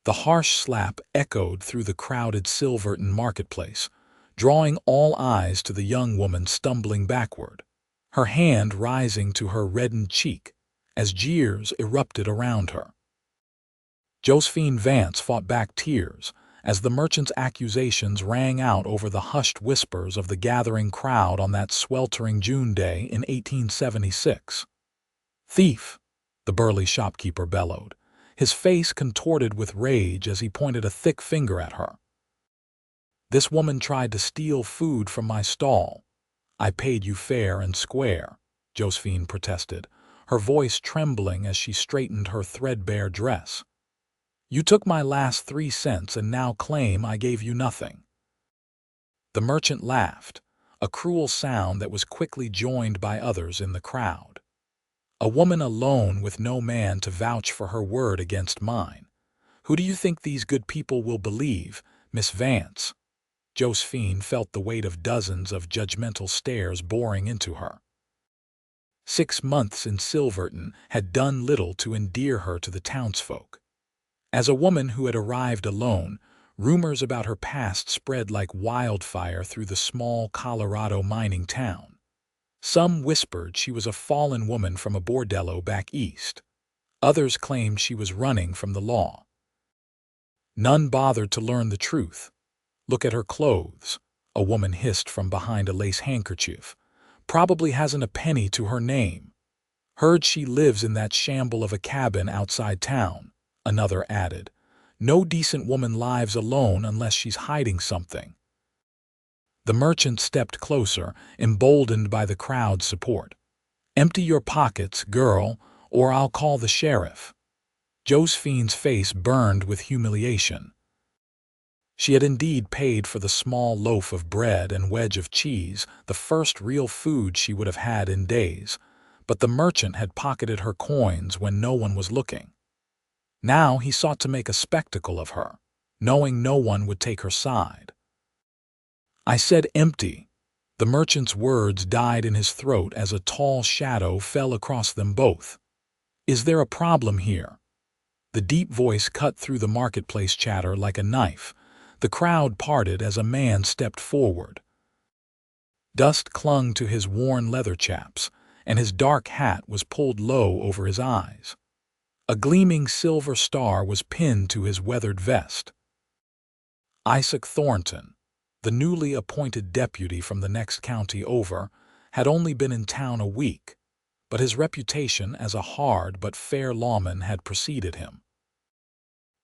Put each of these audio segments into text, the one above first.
The harsh slap echoed through the crowded Silverton marketplace, drawing all eyes to the young woman stumbling backward, her hand rising to her reddened cheek as jeers erupted around her. Josephine Vance fought back tears as the merchant's accusations rang out over the hushed whispers of the gathering crowd on that sweltering June day in 1876. "Thief!" the burly shopkeeper bellowed, his face contorted with rage as he pointed a thick finger at her. "This woman tried to steal food from my stall. I paid you fair and square," Josephine protested, her voice trembling as she straightened her threadbare dress. "You took my last 3 cents and now claim I gave you nothing." The merchant laughed, a cruel sound that was quickly joined by others in the crowd. "A woman alone with no man to vouch for her word against mine. Who do you think these good people will believe, Miss Vance?" Josephine felt the weight of dozens of judgmental stares boring into her. 6 months in Silverton had done little to endear her to the townsfolk. As a woman who had arrived alone, rumors about her past spread like wildfire through the small Colorado mining town. Some whispered she was a fallen woman from a bordello back east. Others claimed she was running from the law. None bothered to learn the truth. "Look at her clothes," a woman hissed from behind a lace handkerchief. "Probably hasn't a penny to her name." "Heard she lives in that shamble of a cabin outside town," another added. "No decent woman lives alone unless she's hiding something." The merchant stepped closer, emboldened by the crowd's support. "Empty your pockets, girl, or I'll call the sheriff." Josephine's face burned with humiliation. She had indeed paid for the small loaf of bread and wedge of cheese, the first real food she would have had in days, but the merchant had pocketed her coins when no one was looking. Now he sought to make a spectacle of her, knowing no one would take her side. "I said empty." The merchant's words died in his throat as a tall shadow fell across them both. "Is there a problem here?" The deep voice cut through the marketplace chatter like a knife. The crowd parted as a man stepped forward. Dust clung to his worn leather chaps, and his dark hat was pulled low over his eyes. A gleaming silver star was pinned to his weathered vest. Isaac Thornton, the newly appointed deputy from the next county over, had only been in town a week, but his reputation as a hard but fair lawman had preceded him.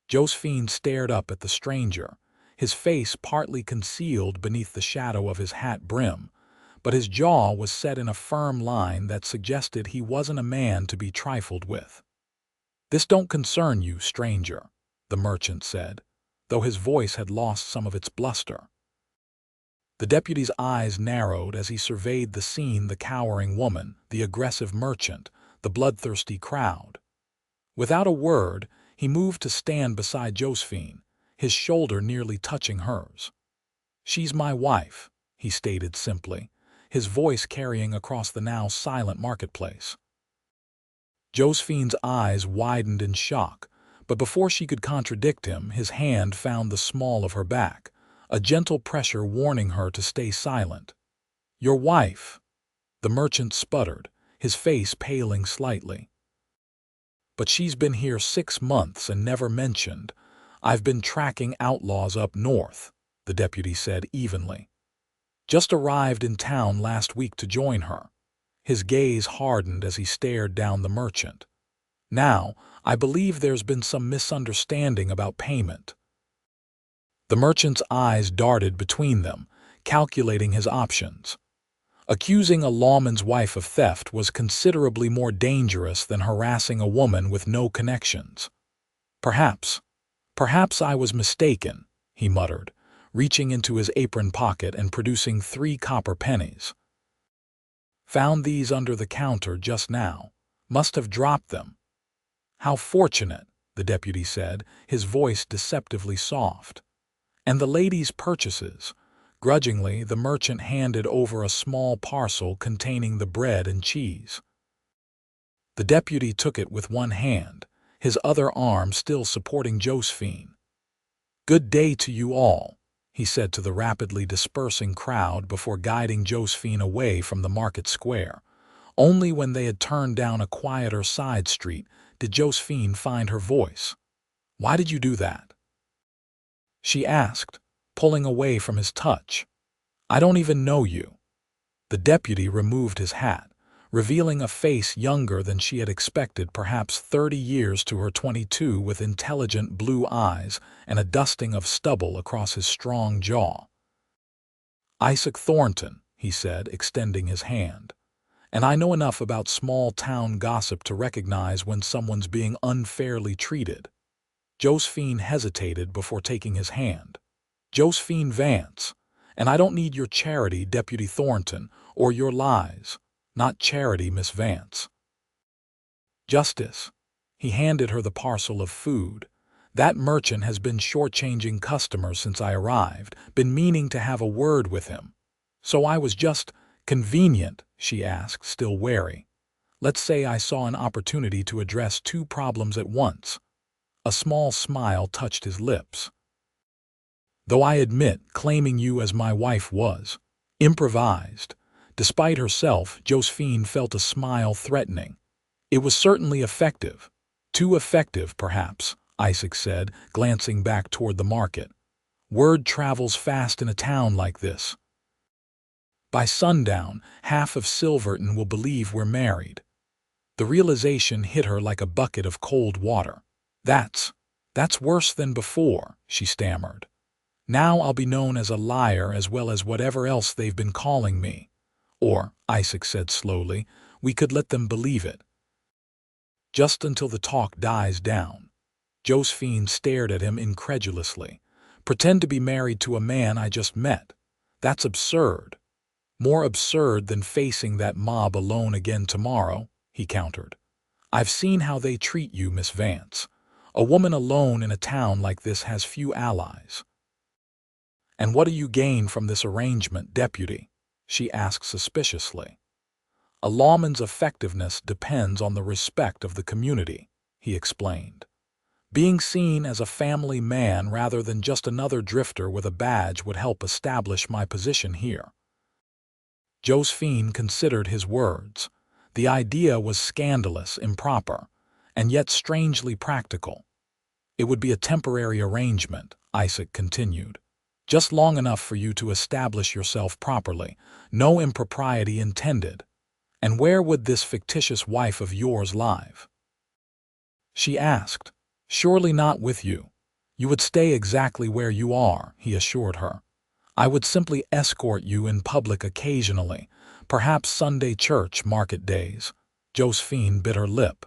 Josephine stared up at the stranger, his face partly concealed beneath the shadow of his hat brim, but his jaw was set in a firm line that suggested he wasn't a man to be trifled with. "This don't concern you, stranger," the merchant said, though his voice had lost some of its bluster. The deputy's eyes narrowed as he surveyed the scene: the cowering woman, the aggressive merchant, the bloodthirsty crowd. Without a word, he moved to stand beside Josephine, his shoulder nearly touching hers. "She's my wife," he stated simply, his voice carrying across the now silent marketplace. Josephine's eyes widened in shock, but before she could contradict him, his hand found the small of her back, a gentle pressure warning her to stay silent. "Your wife," the merchant sputtered, his face paling slightly. "But she's been here 6 months and never mentioned. I've been tracking outlaws up north," the deputy said evenly. "Just arrived in town last week to join her." His gaze hardened as he stared down the merchant. "Now, I believe there's been some misunderstanding about payment." The merchant's eyes darted between them, calculating his options. Accusing a lawman's wife of theft was considerably more dangerous than harassing a woman with no connections. Perhaps I was mistaken," he muttered, reaching into his apron pocket and producing 3 copper pennies. "Found these under the counter just now. Must have dropped them." "How fortunate," the deputy said, his voice deceptively soft. "And the lady's purchases." Grudgingly, the merchant handed over a small parcel containing the bread and cheese. The deputy took it with one hand, his other arm still supporting Josephine. "Good day to you all," he said to the rapidly dispersing crowd before guiding Josephine away from the market square. Only when they had turned down a quieter side street did Josephine find her voice. "Why did you do that?" she asked, pulling away from his touch. "I don't even know you." The deputy removed his hat, revealing a face younger than she had expected, perhaps 30 years to her 22, with intelligent blue eyes and a dusting of stubble across his strong jaw. "Isaac Thornton," he said, extending his hand. "And I know enough about small-town gossip to recognize when someone's being unfairly treated." Josephine hesitated before taking his hand. "Josephine Vance, and I don't need your charity, Deputy Thornton, or your lies. Not charity, Miss Vance. Justice." He handed her the parcel of food. "That merchant has been shortchanging customers since I arrived, been meaning to have a word with him. So I was just convenient," she asked, still wary. "Let's say I saw an opportunity to address two problems at once." A small smile touched his lips. "Though I admit claiming you as my wife was improvised." Despite herself, Josephine felt a smile threatening. "It was certainly effective. Too effective, perhaps," Isaac said, glancing back toward the market. "Word travels fast in a town like this. By sundown, half of Silverton will believe we're married." The realization hit her like a bucket of cold water. That's worse than before," she stammered. "Now I'll be known as a liar as well as whatever else they've been calling me." "Or," Isaac said slowly, "we could let them believe it." "Just until the talk dies down." Josephine stared at him incredulously. "Pretend to be married to a man I just met. That's absurd." "More absurd than facing that mob alone again tomorrow," he countered. "I've seen how they treat you, Miss Vance. A woman alone in a town like this has few allies." "And what do you gain from this arrangement, Deputy?" she asked suspiciously. "A lawman's effectiveness depends on the respect of the community," he explained. "Being seen as a family man rather than just another drifter with a badge would help establish my position here." Josephine considered his words. The idea was scandalous, improper, and yet strangely practical. "It would be a temporary arrangement," Isaac continued. "Just long enough for you to establish yourself properly. No impropriety intended. And where would this fictitious wife of yours live?" she asked. "Surely not with you." "You would stay exactly where you are," he assured her. "I would simply escort you in public occasionally, perhaps Sunday church market days." Josephine bit her lip.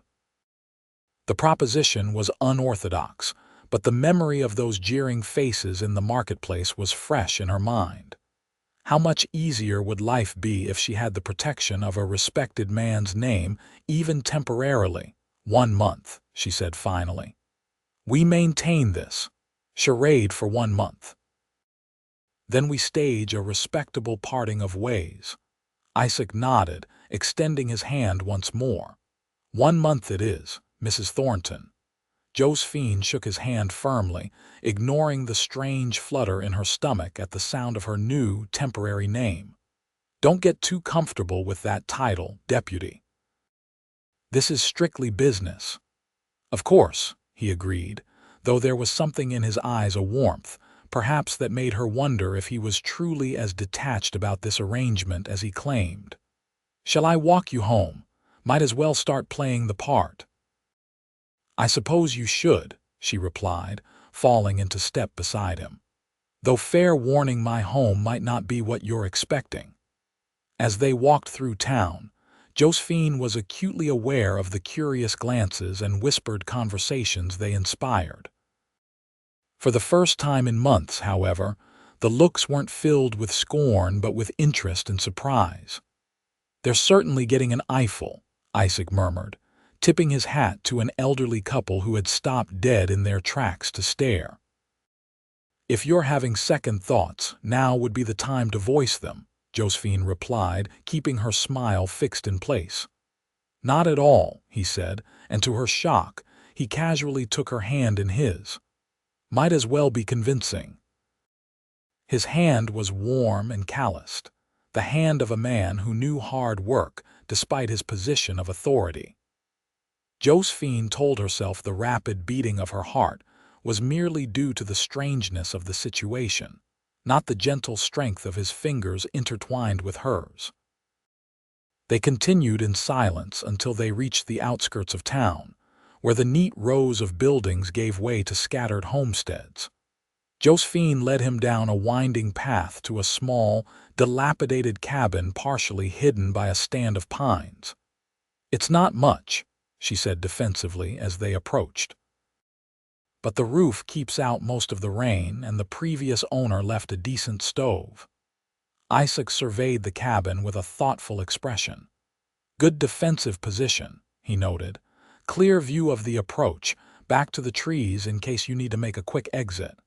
The proposition was unorthodox, but the memory of those jeering faces in the marketplace was fresh in her mind. How much easier would life be if she had the protection of a respected man's name, even temporarily? "1 month," she said finally. "We maintain this charade for 1 month. Then we stage a respectable parting of ways." Isaac nodded, extending his hand once more. "1 month it is, Mrs. Thornton." Josephine shook his hand firmly, ignoring the strange flutter in her stomach at the sound of her new, temporary name. "Don't get too comfortable with that title, Deputy. This is strictly business." "Of course," he agreed, though there was something in his eyes, a warmth, perhaps, that made her wonder if he was truly as detached about this arrangement as he claimed. "Shall I walk you home? Might as well start playing the part." "I suppose you should," she replied, falling into step beside him. "Though fair warning, my home might not be what you're expecting." As they walked through town, Josephine was acutely aware of the curious glances and whispered conversations they inspired. For the first time in months, however, the looks weren't filled with scorn but with interest and surprise. "They're certainly getting an eyeful," Isaac murmured, tipping his hat to an elderly couple who had stopped dead in their tracks to stare. "If you're having second thoughts, now would be the time to voice them," Josephine replied, keeping her smile fixed in place. "Not at all," he said, and to her shock, He casually took her hand in his. Might as well be convincing. His hand was warm and calloused, the hand of a man who knew hard work despite his position of authority. Josephine told herself the rapid beating of her heart was merely due to the strangeness of the situation, not the gentle strength of his fingers intertwined with hers. They continued in silence until they reached the outskirts of town, where the neat rows of buildings gave way to scattered homesteads. Josephine led him down a winding path to a small, dilapidated cabin partially hidden by a stand of pines. "It's not much," she said defensively as they approached. "But the roof keeps out most of the rain, and the previous owner left a decent stove." Isaac surveyed the cabin with a thoughtful expression. "Good defensive position," he noted. "Clear view of the approach, back to the trees in case you need to make a quick exit."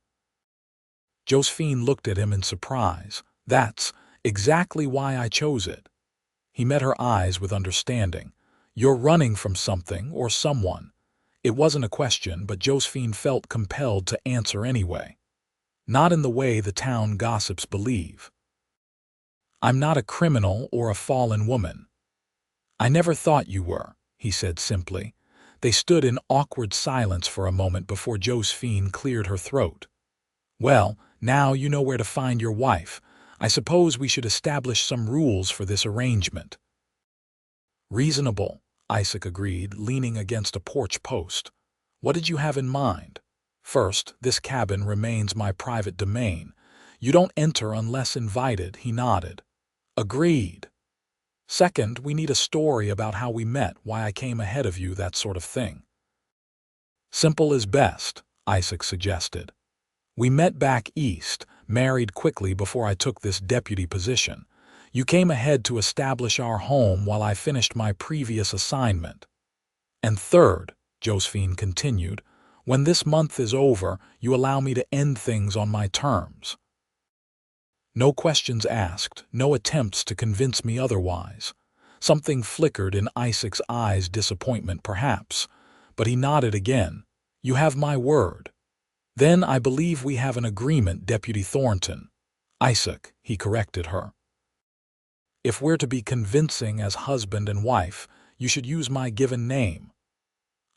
Josephine looked at him in surprise. "That's exactly why I chose it." He met her eyes with understanding. "You're running from something or someone." It wasn't a question, but Josephine felt compelled to answer anyway. "Not in the way the town gossips believe. I'm not a criminal or a fallen woman." "I never thought you were," he said simply. They stood in awkward silence for a moment before Josephine cleared her throat. "Well, now you know where to find your wife. I suppose we should establish some rules for this arrangement." "Reasonable," Isaac agreed, leaning against a porch post. "What did you have in mind?" "First, this cabin remains my private domain. You don't enter unless invited," he nodded. "Agreed." "Second, we need a story about how we met, why I came ahead of you, that sort of thing." "Simple is best," Isaac suggested. "We met back east, married quickly before I took this deputy position. You came ahead to establish our home while I finished my previous assignment. And third," Josephine continued, "when this month is over, you allow me to end things on my terms." No questions asked, no attempts to convince me otherwise. Something flickered in Isaac's eyes, disappointment perhaps, but he nodded again. "You have my word." "Then I believe we have an agreement, Deputy Thornton." "Isaac," he corrected her. "If we're to be convincing as husband and wife, you should use my given name."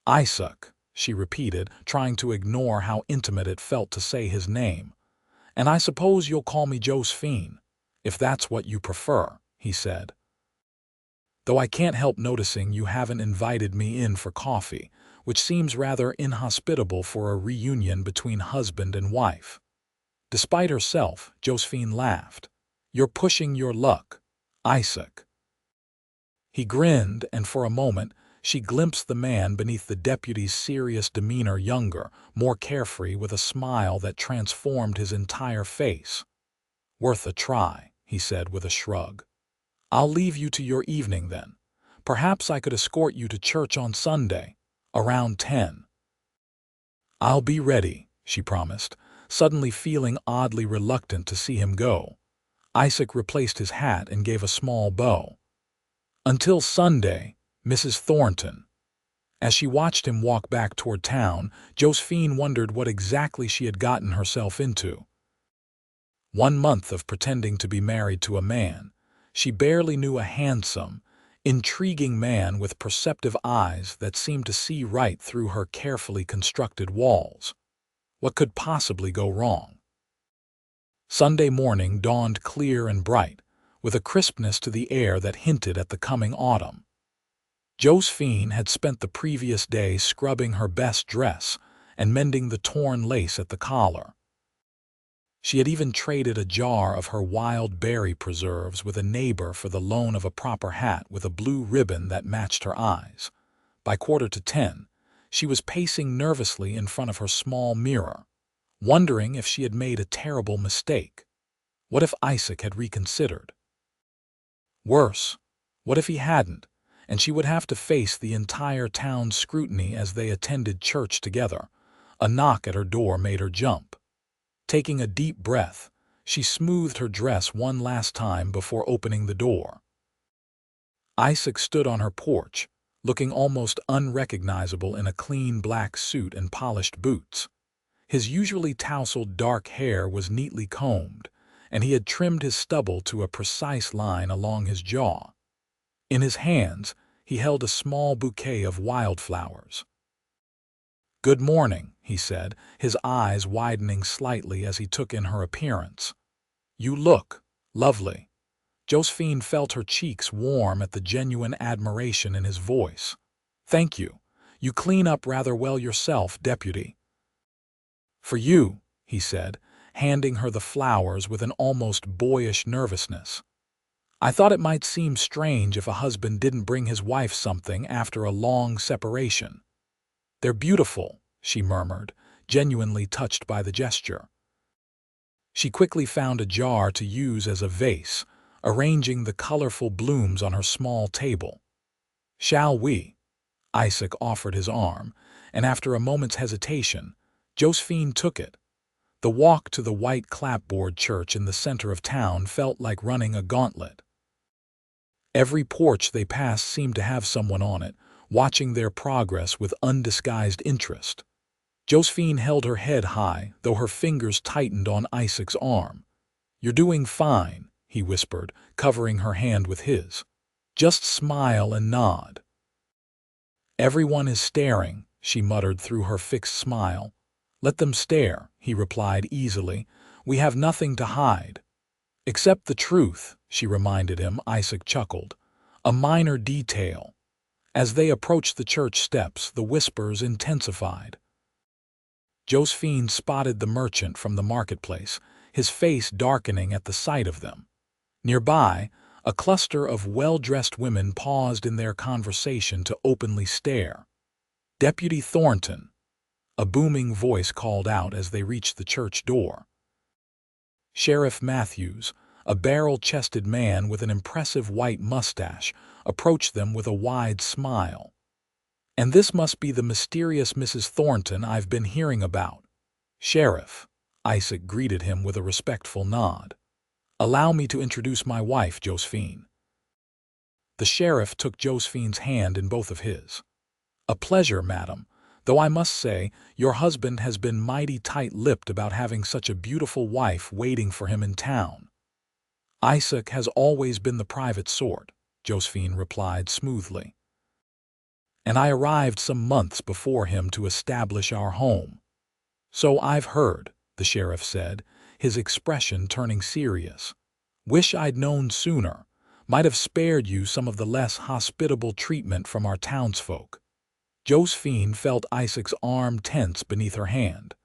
"Isaac," she repeated, trying to ignore how intimate it felt to say his name. "And I suppose you'll call me Josephine, if that's what you prefer," he said. "Though I can't help noticing you haven't invited me in for coffee, which seems rather inhospitable for a reunion between husband and wife." Despite herself, Josephine laughed. "You're pushing your luck, Isaac." He grinned, and for a moment she glimpsed the man beneath the deputy's serious demeanor, younger, more carefree, with a smile that transformed his entire face. "Worth a try," he said with a shrug. "I'll leave you to your evening then. Perhaps I could escort you to church on Sunday, around 10. "I'll be ready," she promised, suddenly feeling oddly reluctant to see him go. Isaac replaced his hat and gave a small bow. "Until Sunday, Mrs. Thornton." As she watched him walk back toward town, Josephine wondered what exactly she had gotten herself into. 1 month of pretending to be married to a man she barely knew, a handsome, intriguing man with perceptive eyes that seemed to see right through her carefully constructed walls. What could possibly go wrong? Sunday morning dawned clear and bright, with a crispness to the air that hinted at the coming autumn. Josephine had spent the previous day scrubbing her best dress and mending the torn lace at the collar. She had even traded a jar of her wild berry preserves with a neighbor for the loan of a proper hat with a blue ribbon that matched her eyes. By 9:45, she was pacing nervously in front of her small mirror, wondering if she had made a terrible mistake. What if Isaac had reconsidered? Worse, what if he hadn't, and she would have to face the entire town's scrutiny as they attended church together? A knock at her door made her jump. Taking a deep breath, she smoothed her dress one last time before opening the door. Isaac stood on her porch, looking almost unrecognizable in a clean black suit and polished boots. His usually tousled dark hair was neatly combed, and he had trimmed his stubble to a precise line along his jaw. In his hands, he held a small bouquet of wildflowers. "Good morning," he said, his eyes widening slightly as he took in her appearance. "You look lovely." Josephine felt her cheeks warm at the genuine admiration in his voice. "Thank you. You clean up rather well yourself, deputy." "For you," he said, handing her the flowers with an almost boyish nervousness. "I thought it might seem strange if a husband didn't bring his wife something after a long separation." "They're beautiful," she murmured, genuinely touched by the gesture. She quickly found a jar to use as a vase, arranging the colorful blooms on her small table. "Shall we?" Isaac offered his arm, and after a moment's hesitation, Josephine took it. The walk to the white clapboard church in the center of town felt like running a gauntlet. Every porch they passed seemed to have someone on it, watching their progress with undisguised interest. Josephine held her head high, though her fingers tightened on Isaac's arm. "You're doing fine," he whispered, covering her hand with his. "Just smile and nod." "Everyone is staring," she muttered through her fixed smile. "Let them stare," he replied easily. "We have nothing to hide." "Except the truth," she reminded him. Isaac chuckled. "A minor detail." As they approached the church steps, the whispers intensified. Josephine spotted the merchant from the marketplace, his face darkening at the sight of them. Nearby, a cluster of well-dressed women paused in their conversation to openly stare. "Deputy Thornton," a booming voice called out as they reached the church door. Sheriff Matthews, a barrel-chested man with an impressive white mustache, approached them with a wide smile. "And this must be the mysterious Mrs. Thornton I've been hearing about." "Sheriff," Isaac greeted him with a respectful nod. "Allow me to introduce my wife, Josephine." The sheriff took Josephine's hand in both of his. "A pleasure, madam, though I must say your husband has been mighty tight-lipped about having such a beautiful wife waiting for him in town." "Isaac has always been the private sort," Josephine replied smoothly. "And I arrived some months before him to establish our home." "So I've heard," the sheriff said, his expression turning serious. "Wish I'd known sooner. Might have spared you some of the less hospitable treatment from our townsfolk." Josephine felt Isaac's arm tense beneath her hand.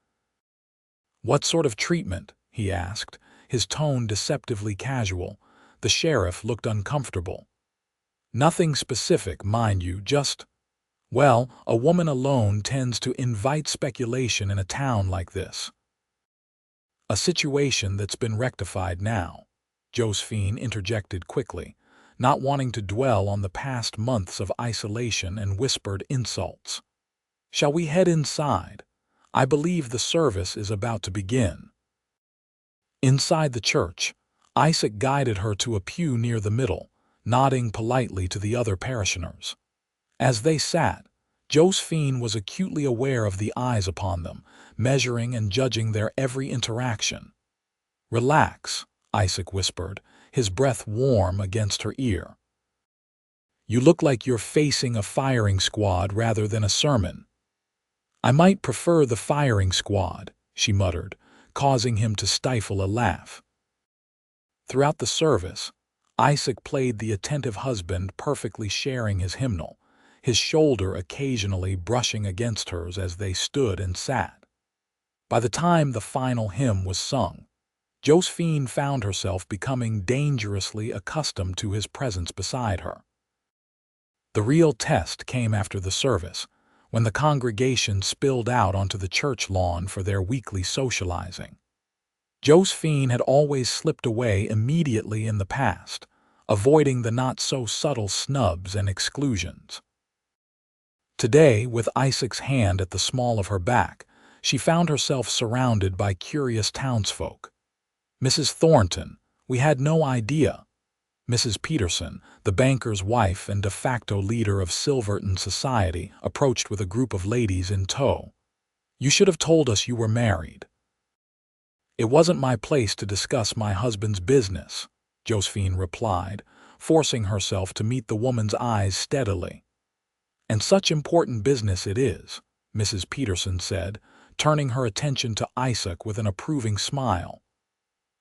"What sort of treatment?" he asked, his tone deceptively casual. The sheriff looked uncomfortable. "Nothing specific, mind you, just— well, a woman alone tends to invite speculation in a town like this." "A situation that's been rectified now," Josephine interjected quickly, not wanting to dwell on the past months of isolation and whispered insults. "Shall we head inside? I believe the service is about to begin." Inside the church, Isaac guided her to a pew near the middle, nodding politely to the other parishioners. As they sat, Josephine was acutely aware of the eyes upon them, measuring and judging their every interaction. "Relax," Isaac whispered, his breath warm against her ear. "You look like you're facing a firing squad rather than a sermon." "I might prefer the firing squad," she muttered, causing him to stifle a laugh. Throughout the service, Isaac played the attentive husband, perfectly sharing his hymnal, his shoulder occasionally brushing against hers as they stood and sat. By the time the final hymn was sung, Josephine found herself becoming dangerously accustomed to his presence beside her. The real test came after the service, when the congregation spilled out onto the church lawn for their weekly socializing. Josephine had always slipped away immediately in the past, avoiding the not-so-subtle snubs and exclusions. Today, with Isaac's hand at the small of her back, she found herself surrounded by curious townsfolk. "Mrs. Thornton, we had no idea." Mrs. Peterson, the banker's wife and de facto leader of Silverton society, approached with a group of ladies in tow. "You should have told us you were married." "It wasn't my place to discuss my husband's business," Josephine replied, forcing herself to meet the woman's eyes steadily. "And such important business it is," Mrs. Peterson said, turning her attention to Isaac with an approving smile.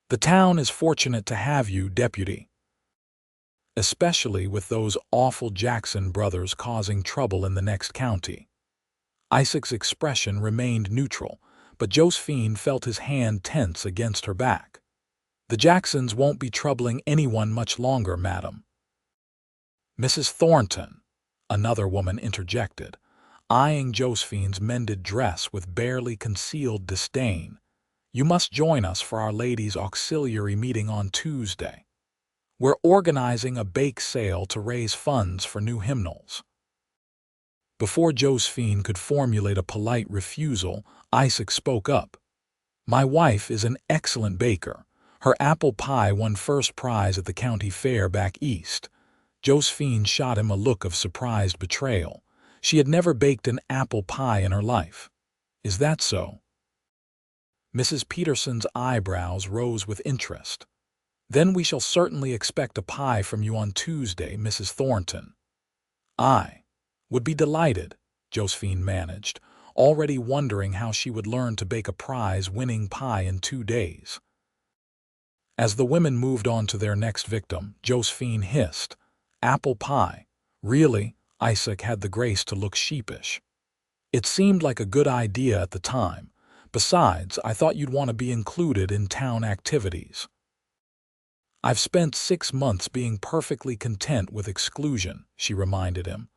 "The town is fortunate to have you, deputy. Especially with those awful Jackson brothers causing trouble in the next county." Isaac's expression remained neutral, but Josephine felt his hand tense against her back. "The Jacksons won't be troubling anyone much longer, madam." "Mrs. Thornton," another woman interjected, eyeing Josephine's mended dress with barely concealed disdain. "You must join us for Our Lady's Auxiliary meeting on Tuesday. We're organizing a bake sale to raise funds for new hymnals." Before Josephine could formulate a polite refusal, Isaac spoke up. "My wife is an excellent baker. Her apple pie won first prize at the county fair back east." Josephine shot him a look of surprised betrayal. She had never baked an apple pie in her life. "Is that so?" Mrs. Peterson's eyebrows rose with interest. "Then we shall certainly expect a pie from you on Tuesday, Mrs. Thornton." "I would be delighted," Josephine managed, already wondering how she would learn to bake a prize-winning pie in 2 days. As the women moved on to their next victim, Josephine hissed, "Apple pie? Really?" Isaac had the grace to look sheepish. "It seemed like a good idea at the time. Besides, I thought you'd want to be included in town activities." "I've spent 6 months being perfectly content with exclusion," she reminded him.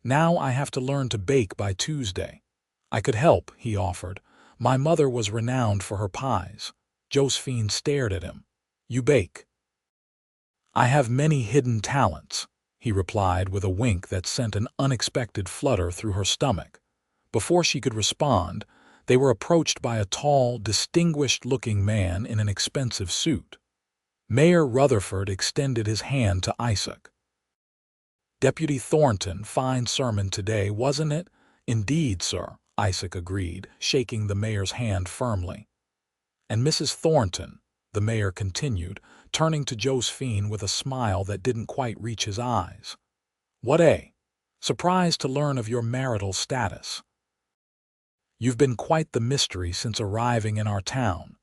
"Now I have to learn to bake by Tuesday." "I could help," he offered. "My mother was renowned for her pies." Josephine stared at him. "You bake?" "I have many hidden talents," he replied with a wink that sent an unexpected flutter through her stomach. Before she could respond, they were approached by a tall, distinguished-looking man in an expensive suit. Mayor Rutherford extended his hand to Isaac. "Deputy Thornton, fine sermon today, wasn't it?" "Indeed, sir," Isaac agreed, shaking the mayor's hand firmly. "And Mrs. Thornton," the mayor continued, turning to Josephine with a smile that didn't quite reach his eyes. "What a surprise to learn of your marital status. You've been quite the mystery since arriving in our town."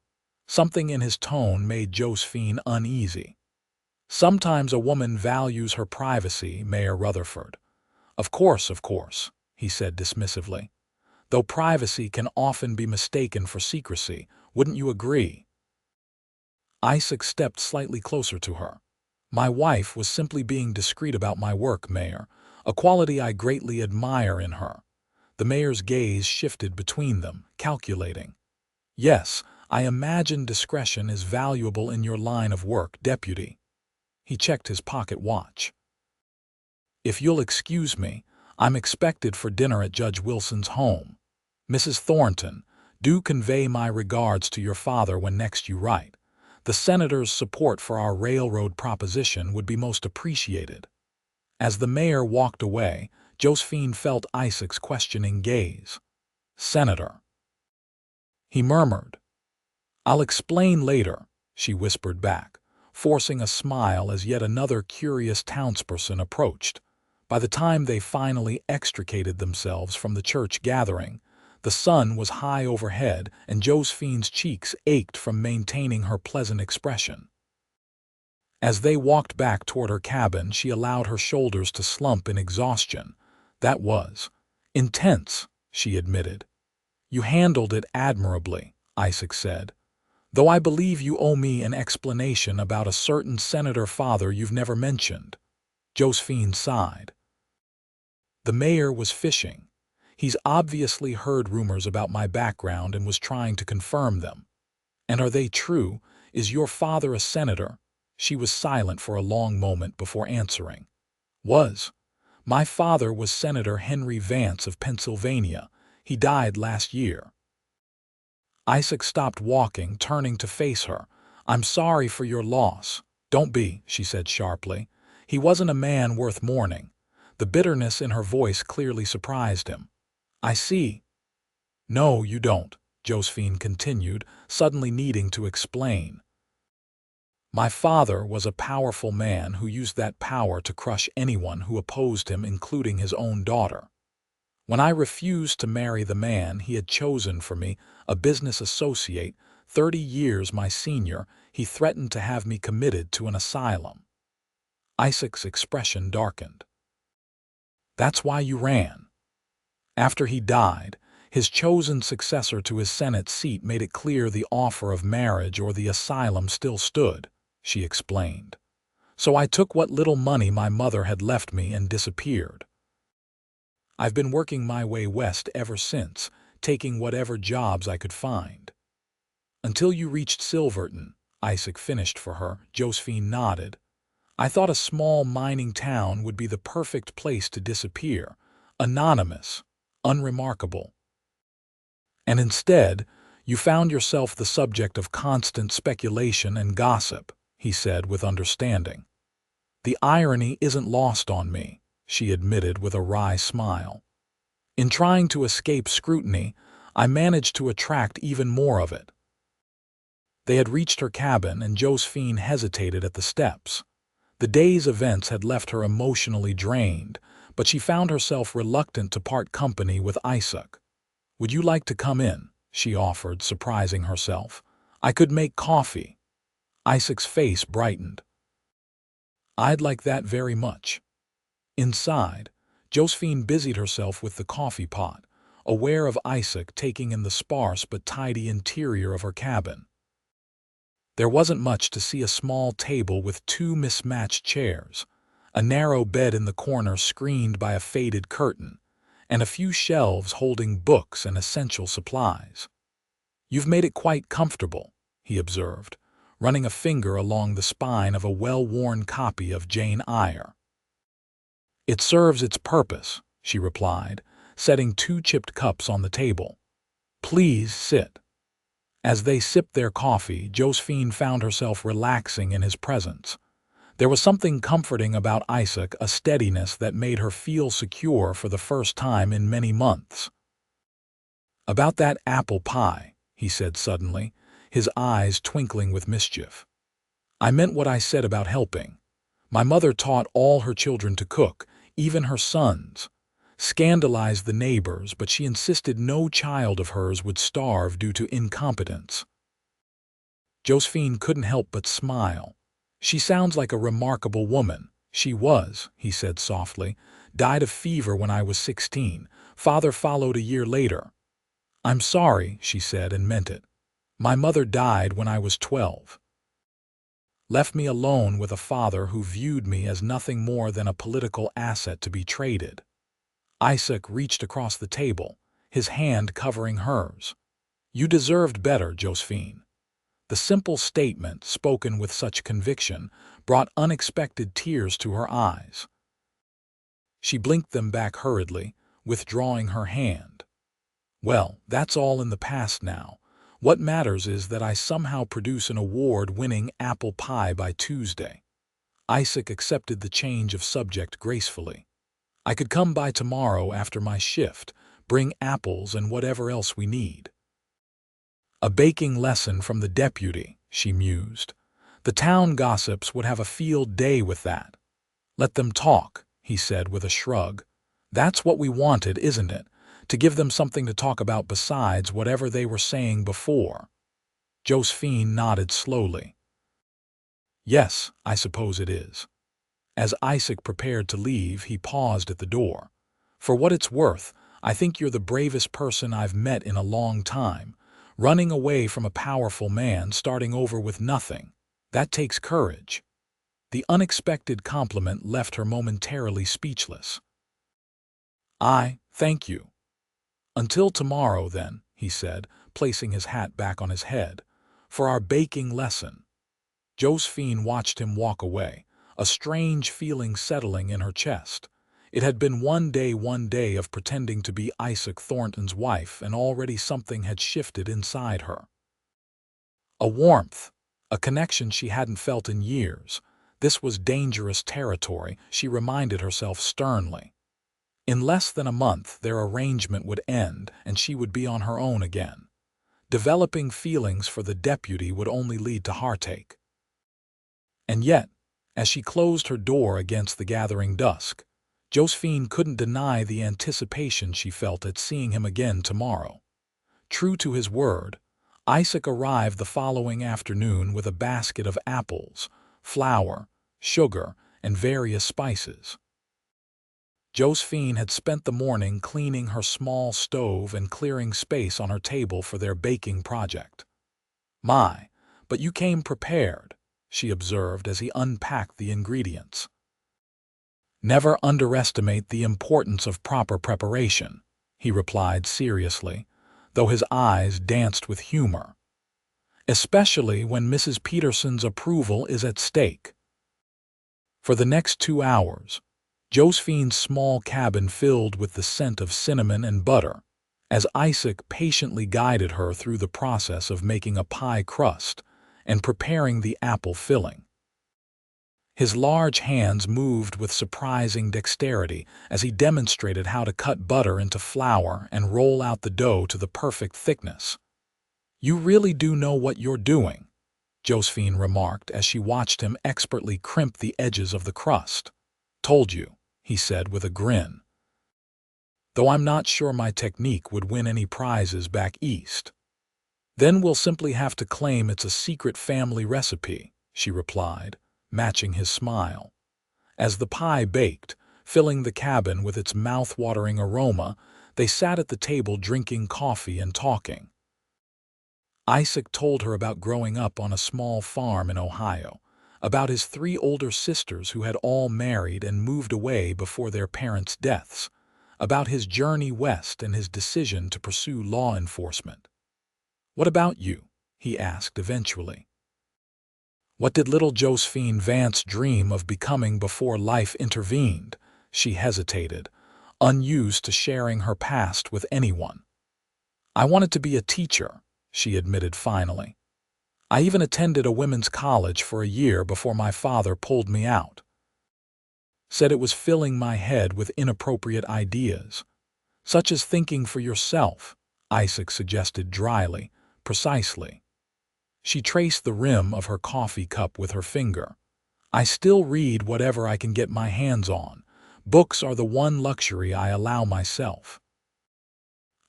Something in his tone made Josephine uneasy. "Sometimes a woman values her privacy, Mayor Rutherford." Of course," he said dismissively. "Though privacy can often be mistaken for secrecy, wouldn't you agree?" Isaac stepped slightly closer to her. "My wife was simply being discreet about my work, Mayor, a quality I greatly admire in her." The mayor's gaze shifted between them, calculating. "Yes, I imagine discretion is valuable in your line of work, deputy." He checked his pocket watch. "If you'll excuse me, I'm expected for dinner at Judge Wilson's home. Mrs. Thornton, do convey my regards to your father when next you write. The senator's support for our railroad proposition would be most appreciated." As the mayor walked away, Josephine felt Isaac's questioning gaze. "Senator," he murmured. "I'll explain later," she whispered back, forcing a smile as yet another curious townsperson approached. By the time they finally extricated themselves from the church gathering, the sun was high overhead and Josephine's cheeks ached from maintaining her pleasant expression. As they walked back toward her cabin, she allowed her shoulders to slump in exhaustion. "That was intense," she admitted. "You handled it admirably," Isaac said. "Though I believe you owe me an explanation about a certain senator father you've never mentioned." Josephine sighed. "The mayor was fishing. He's obviously heard rumors about my background and was trying to confirm them." "And are they true? Is your father a senator?" She was silent for a long moment before answering. "Was. My father was Senator Henry Vance of Pennsylvania. He died last year." Isaac stopped walking, turning to face her. "I'm sorry for your loss." "Don't be," she said sharply. He wasn't a man worth mourning. The bitterness in her voice clearly surprised him. "I see." "No, you don't," Josephine continued, suddenly needing to explain. "My father was a powerful man who used that power to crush anyone who opposed him, including his own daughter. When I refused to marry the man he had chosen for me, a business associate, 30 years my senior, he threatened to have me committed to an asylum." Isaac's expression darkened. "That's why you ran." After he died, his chosen successor to his Senate seat made it clear the offer of marriage or the asylum still stood, she explained. "So I took what little money my mother had left me and disappeared. I've been working my way west ever since, taking whatever jobs I could find." "Until you reached Silverton," Isaac finished for her. Josephine nodded. "I thought a small mining town would be the perfect place to disappear, anonymous, unremarkable. And instead, you found yourself the subject of constant speculation and gossip," he said with understanding. "The irony isn't lost on me," she admitted with a wry smile. "In trying to escape scrutiny, I managed to attract even more of it." They had reached her cabin, and Josephine hesitated at the steps. The day's events had left her emotionally drained, but she found herself reluctant to part company with Isaac. "Would you like to come in?" she offered, surprising herself. "I could make coffee." Isaac's face brightened. "I'd like that very much." Inside, Josephine busied herself with the coffee pot, aware of Isaac taking in the sparse but tidy interior of her cabin. There wasn't much to see: a small table with 2 mismatched chairs, a narrow bed in the corner screened by a faded curtain, and a few shelves holding books and essential supplies. "You've made it quite comfortable," he observed, running a finger along the spine of a well-worn copy of Jane Eyre. "It serves its purpose," she replied, setting 2 chipped cups on the table. "Please sit." As they sipped their coffee, Josephine found herself relaxing in his presence. There was something comforting about Isaac, a steadiness that made her feel secure for the first time in many months. "About that apple pie," he said suddenly, his eyes twinkling with mischief. "I meant what I said about helping. My mother taught all her children to cook, even her sons. Scandalized the neighbors, but she insisted no child of hers would starve due to incompetence." Josephine couldn't help but smile. "She sounds like a remarkable woman." "She was," he said softly. "Died of fever when I was 16. Father followed a year later." "I'm sorry," she said, and meant it. "My mother died when I was 12. Left me alone with a father who viewed me as nothing more than a political asset to be traded." Isaac reached across the table, his hand covering hers. "You deserved better, Josephine." The simple statement, spoken with such conviction, brought unexpected tears to her eyes. She blinked them back hurriedly, withdrawing her hand. "Well, that's all in the past now. What matters is that I somehow produce an award-winning apple pie by Tuesday." Isaac accepted the change of subject gracefully. "I could come by tomorrow after my shift, bring apples and whatever else we need." "A baking lesson from the deputy," she mused. "The town gossips would have a field day with that." "Let them talk," he said with a shrug. "That's what we wanted, isn't it? To give them something to talk about besides whatever they were saying before." Josephine nodded slowly. "Yes, I suppose it is." As Isaac prepared to leave, he paused at the door. "For what it's worth, I think you're the bravest person I've met in a long time. Running away from a powerful man, starting over with nothing. That takes courage." The unexpected compliment left her momentarily speechless. "Thank you." "Until tomorrow, then," he said, placing his hat back on his head. "For our baking lesson." Josephine watched him walk away, a strange feeling settling in her chest. It had been one day of pretending to be Isaac Thornton's wife, and already something had shifted inside her. A warmth, a connection she hadn't felt in years. This was dangerous territory, she reminded herself sternly. In less than a month, their arrangement would end, and she would be on her own again. Developing feelings for the deputy would only lead to heartache. And yet, as she closed her door against the gathering dusk, Josephine couldn't deny the anticipation she felt at seeing him again tomorrow. True to his word, Isaac arrived the following afternoon with a basket of apples, flour, sugar, and various spices. Josephine had spent the morning cleaning her small stove and clearing space on her table for their baking project. "My, but you came prepared," she observed as he unpacked the ingredients. "Never underestimate the importance of proper preparation," he replied seriously, though his eyes danced with humor. "Especially when Mrs. Peterson's approval is at stake." For the next 2 hours, Josephine's small cabin filled with the scent of cinnamon and butter, as Isaac patiently guided her through the process of making a pie crust and preparing the apple filling. His large hands moved with surprising dexterity as he demonstrated how to cut butter into flour and roll out the dough to the perfect thickness. "You really do know what you're doing," Josephine remarked as she watched him expertly crimp the edges of the crust. "Told you," he said with a grin. "Though I'm not sure my technique would win any prizes back east." "Then we'll simply have to claim it's a secret family recipe," she replied, matching his smile. As the pie baked, filling the cabin with its mouth-watering aroma, they sat at the table drinking coffee and talking. Isaac told her about growing up on a small farm in Ohio, about his 3 older sisters who had all married and moved away before their parents' deaths, about his journey west and his decision to pursue law enforcement. "What about you?" he asked eventually. What did little Josephine Vance dream of becoming before life intervened? She hesitated, unused to sharing her past with anyone. "I wanted to be a teacher," she admitted finally. "I even attended a women's college for a year before my father pulled me out. Said it was filling my head with inappropriate ideas, such as thinking for yourself," Isaac suggested dryly. "Precisely." She traced the rim of her coffee cup with her finger. "I still read whatever I can get my hands on. Books are the one luxury I allow myself."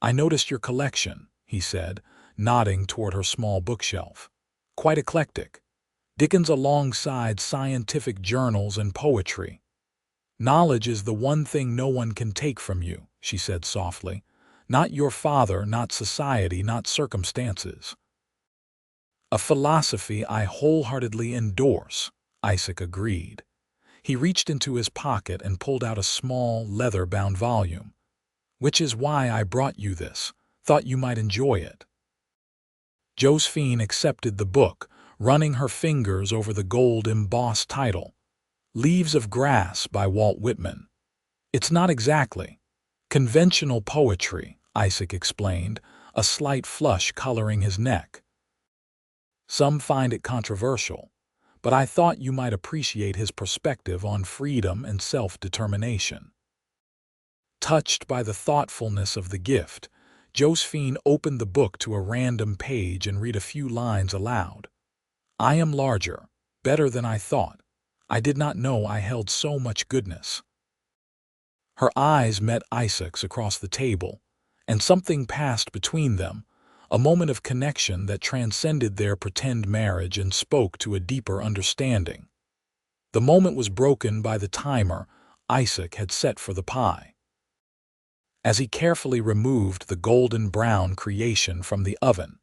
"I noticed your collection," he said, nodding toward her small bookshelf. "Quite eclectic. Dickens alongside scientific journals and poetry." "Knowledge is the one thing no one can take from you," she said softly. "Not your father, not society, not circumstances." "A philosophy I wholeheartedly endorse," Isaac agreed. He reached into his pocket and pulled out a small, leather-bound volume. "Which is why I brought you this. Thought you might enjoy it." Josephine accepted the book, running her fingers over the gold-embossed title. "Leaves of Grass" by Walt Whitman. "It's not exactly conventional poetry," Isaac explained, a slight flush coloring his neck. "Some find it controversial, but I thought you might appreciate his perspective on freedom and self-determination." Touched by the thoughtfulness of the gift, Josephine opened the book to a random page and read a few lines aloud. "I am larger, better than I thought. I did not know I held so much goodness." Her eyes met Isaac's across the table, and something passed between them, a moment of connection that transcended their pretend marriage and spoke to a deeper understanding. The moment was broken by the timer Isaac had set for the pie. As he carefully removed the golden-brown creation from the oven,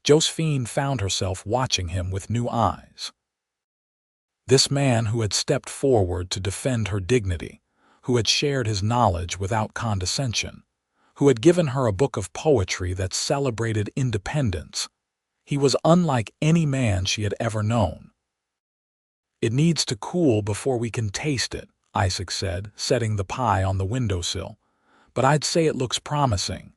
Josephine found herself watching him with new eyes. This man who had stepped forward to defend her dignity, who had shared his knowledge without condescension, who had given her a book of poetry that celebrated independence, he was unlike any man she had ever known. "It needs to cool before we can taste it," Isaac said, setting the pie on the windowsill. "But I'd say it looks promising."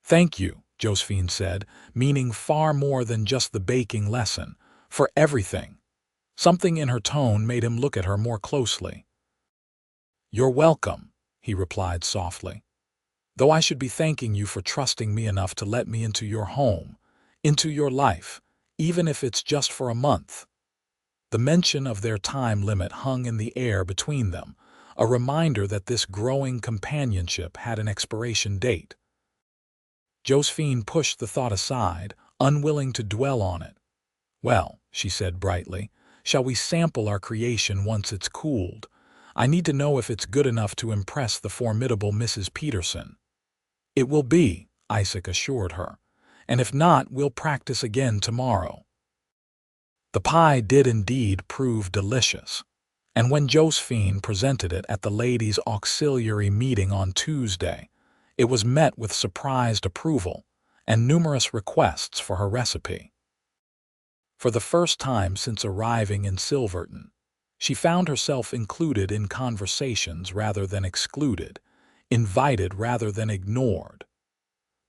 "Thank you," Josephine said, meaning far more than just the baking lesson, For everything. Something in her tone made him look at her more closely. "You're welcome," he replied softly. "Though I should be thanking you for trusting me enough to let me into your home, into your life, even if it's just for a month." The mention of their time limit hung in the air between them, a reminder that this growing companionship had an expiration date. Josephine pushed the thought aside, unwilling to dwell on it. "Well," she said brightly, "shall we sample our creation once it's cooled? I need to know if it's good enough to impress the formidable Mrs. Peterson." "It will be," Isaac assured her, "and if not, we'll practice again tomorrow." The pie did indeed prove delicious, and when Josephine presented it at the ladies' auxiliary meeting on Tuesday, it was met with surprised approval and numerous requests for her recipe. For the first time since arriving in Silverton, she found herself included in conversations rather than excluded, invited rather than ignored.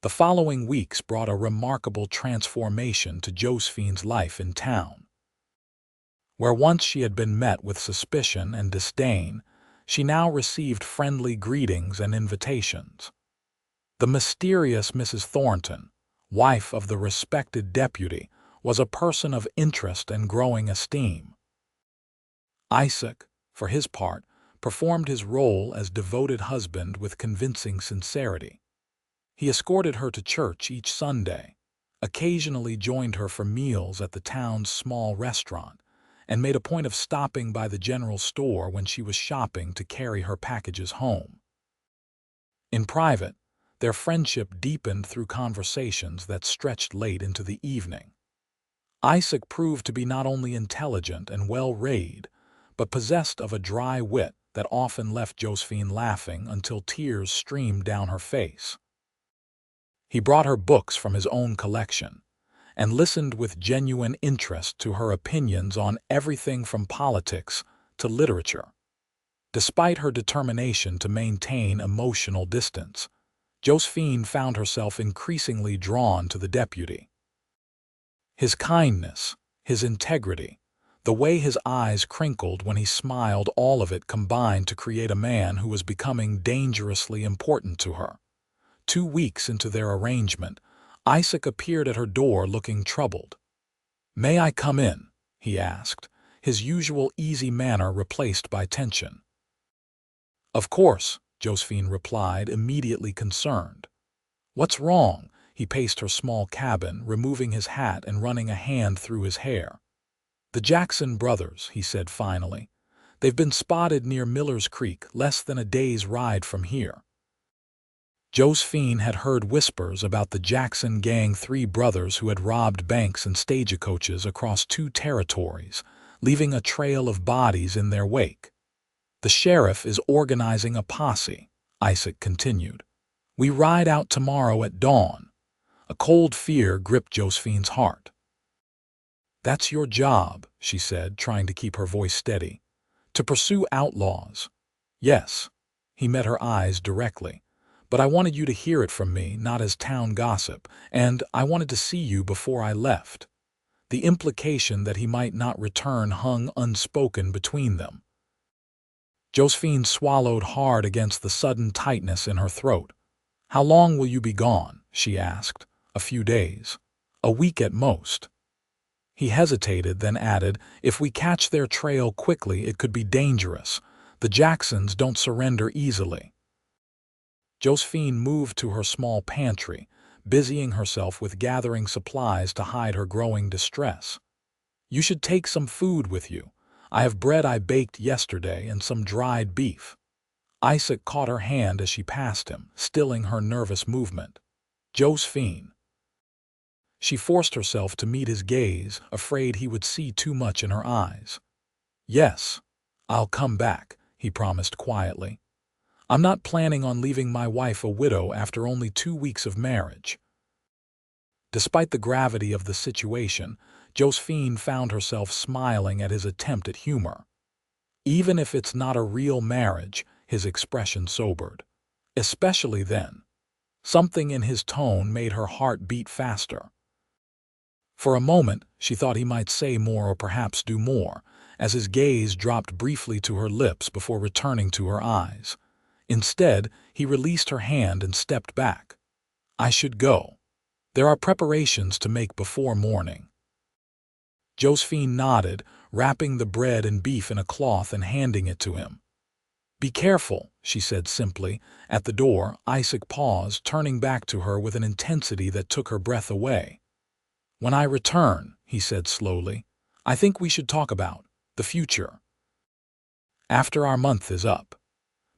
The following weeks brought a remarkable transformation to Josephine's life in town. Where once she had been met with suspicion and disdain, she now received friendly greetings and invitations. The mysterious Mrs. Thornton, wife of the respected deputy, was a person of interest and growing esteem. Isaac, for his part, performed his role as devoted husband with convincing sincerity. He escorted her to church each Sunday, occasionally joined her for meals at the town's small restaurant, and made a point of stopping by the general store when she was shopping to carry her packages home. In private, their friendship deepened through conversations that stretched late into the evening. Isaac proved to be not only intelligent and well-read, but possessed of a dry wit that often left Josephine laughing until tears streamed down her face. He brought her books from his own collection and listened with genuine interest to her opinions on everything from politics to literature. Despite her determination to maintain emotional distance, Josephine found herself increasingly drawn to the deputy. His kindness, his integrity, the way his eyes crinkled when he smiled, all of it combined to create a man who was becoming dangerously important to her. 2 weeks into their arrangement, Isaac appeared at her door looking troubled. "May I come in?" he asked, his usual easy manner replaced by tension. "Of course," Josephine replied, immediately concerned. "What's wrong?" He paced her small cabin, removing his hat and running a hand through his hair. "The Jackson brothers," he said finally. "They've been spotted near Miller's Creek, less than a day's ride from here." Josephine had heard whispers about the Jackson gang, 3 brothers who had robbed banks and stagecoaches across 2 territories, leaving a trail of bodies in their wake. "The sheriff is organizing a posse," Isaac continued. "We ride out tomorrow at dawn." A cold fear gripped Josephine's heart. "That's your job," she said, trying to keep her voice steady. "To pursue outlaws." "Yes." He met her eyes directly. "But I wanted you to hear it from me, not as town gossip, and I wanted to see you before I left." The implication that he might not return hung unspoken between them. Josephine swallowed hard against the sudden tightness in her throat. "How long will you be gone?" she asked. "A few days. A week at most." He hesitated, then added, "If we catch their trail quickly, it could be dangerous. The Jacksons don't surrender easily." Josephine moved to her small pantry, busying herself with gathering supplies to hide her growing distress. "You should take some food with you. I have bread I baked yesterday and some dried beef." Isaac caught her hand as she passed him, stilling her nervous movement. "Josephine." She forced herself to meet his gaze, afraid he would see too much in her eyes. "Yes, I'll come back," he promised quietly. "I'm not planning on leaving my wife a widow after only 2 weeks of marriage." Despite the gravity of the situation, Josephine found herself smiling at his attempt at humor. Even if it's not a real marriage, his expression sobered. Especially then. Something in his tone made her heart beat faster. For a moment, she thought he might say more or perhaps do more, as his gaze dropped briefly to her lips before returning to her eyes. Instead, he released her hand and stepped back. "I should go. There are preparations to make before morning." Josephine nodded, wrapping the bread and beef in a cloth and handing it to him. "Be careful," she said simply. At the door, Isaac paused, turning back to her with an intensity that took her breath away. "When I return," he said slowly, "I think we should talk about the future. After our month is up."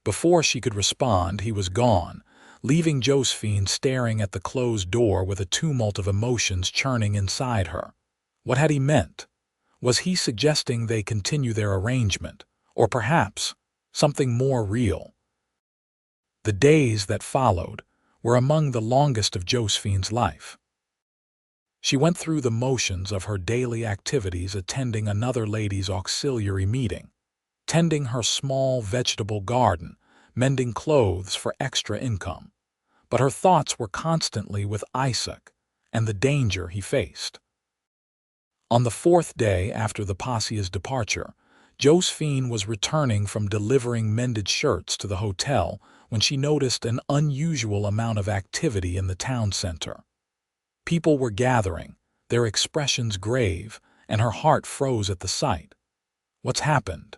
Before she could respond, he was gone, leaving Josephine staring at the closed door with a tumult of emotions churning inside her. What had he meant? Was he suggesting they continue their arrangement, or perhaps something more real? The days that followed were among the longest of Josephine's life. She went through the motions of her daily activities, attending another ladies' auxiliary meeting, tending her small vegetable garden, mending clothes for extra income. But her thoughts were constantly with Isaac and the danger he faced. On the fourth day after the posse's departure, Josephine was returning from delivering mended shirts to the hotel when she noticed an unusual amount of activity in the town center. People were gathering, their expressions grave, and her heart froze at the sight. "What's happened?"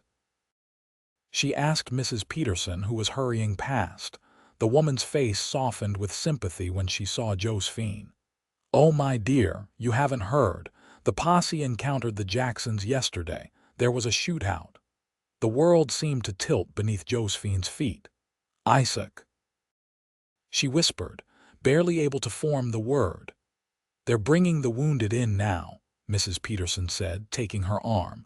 she asked Mrs. Peterson, who was hurrying past. The woman's face softened with sympathy when she saw Josephine. "Oh, my dear, you haven't heard. The posse encountered the Jacksons yesterday. There was a shootout." The world seemed to tilt beneath Josephine's feet. "Isaac," she whispered, barely able to form the word. "They're bringing the wounded in now," Mrs. Peterson said, taking her arm.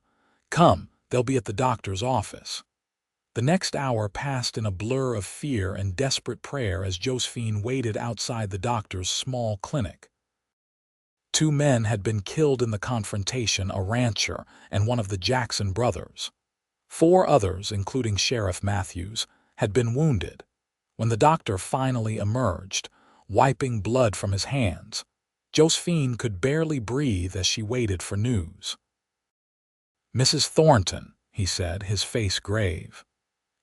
"Come, they'll be at the doctor's office." The next hour passed in a blur of fear and desperate prayer as Josephine waited outside the doctor's small clinic. 2 men had been killed in the confrontation, a rancher and one of the Jackson brothers. 4 others, including Sheriff Matthews, had been wounded. When the doctor finally emerged, wiping blood from his hands, Josephine could barely breathe as she waited for news. "Mrs. Thornton," he said, his face grave,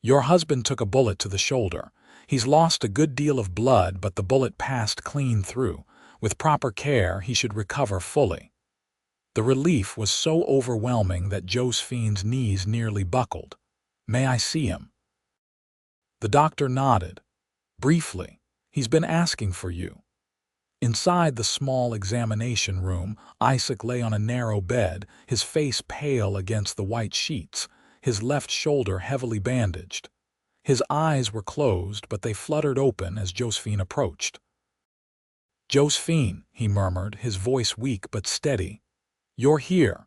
"your husband took a bullet to the shoulder. He's lost a good deal of blood, but the bullet passed clean through. With proper care, he should recover fully." The relief was so overwhelming that Josephine's knees nearly buckled. "May I see him?" The doctor nodded. "Briefly. He's been asking for you." Inside the small examination room, Isaac lay on a narrow bed, his face pale against the white sheets, his left shoulder heavily bandaged. His eyes were closed, but they fluttered open as Josephine approached. "Josephine," he murmured, his voice weak but steady. "You're here."